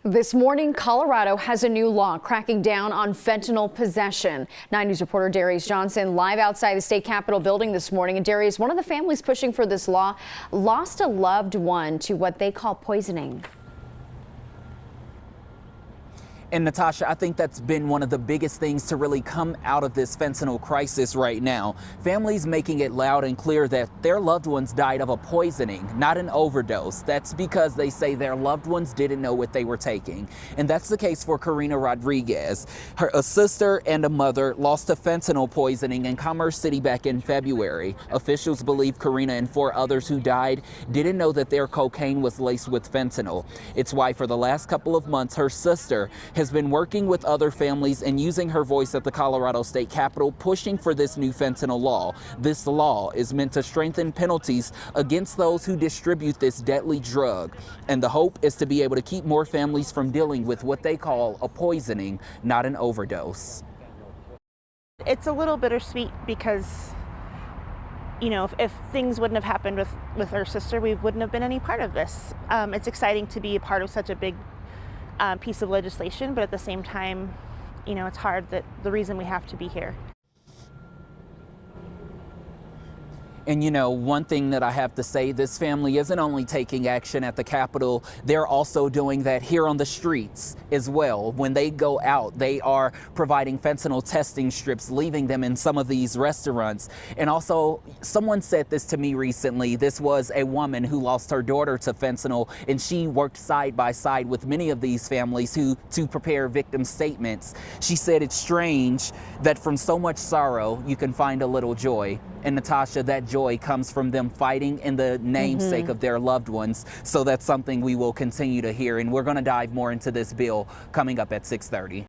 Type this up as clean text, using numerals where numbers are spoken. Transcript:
This morning, Colorado has a new law cracking down on fentanyl possession. 9 News reporter Darius Johnson live outside the state capitol building this morning. And Darius, one of the families pushing for this law lost a loved one to what they call poisoning. And Natasha, I think that's been one of the biggest things to really come out of this fentanyl crisis right now. Families making it loud and clear that their loved ones died of a poisoning, not an overdose. That's because they say their loved ones didn't know what they were taking. And that's the case for Karina Rodriguez. A sister and a mother lost to fentanyl poisoning in Commerce City back in February. Officials believe Karina and 4 others who died didn't know that their cocaine was laced with fentanyl. It's why for the last couple of months, her sister has been working with other families and using her voice at the Colorado State Capitol, pushing for this new fentanyl law. This law is meant to strengthen penalties against those who distribute this deadly drug. And the hope is to be able to keep more families from dealing with what they call a poisoning, not an overdose. It's a little bittersweet because, you know, if things wouldn't have happened with her sister, we wouldn't have been any part of this. It's exciting to be a part of such a big piece of legislation, but at the same time, you know, it's hard that the reason we have to be here. And you know, one thing that I have to say, this family isn't only taking action at the Capitol, they're also doing that here on the streets as well. When they go out, they are providing fentanyl testing strips, leaving them in some of these restaurants. And also, someone said this to me recently. This was a woman who lost her daughter to fentanyl, and she worked side by side with many of these families to prepare victim statements. She said it's strange that from so much sorrow, you can find a little joy. And Natasha, that joy comes from them fighting in the namesake of their loved ones. So that's something we will continue to hear. And we're going to dive more into this bill coming up at 6:30.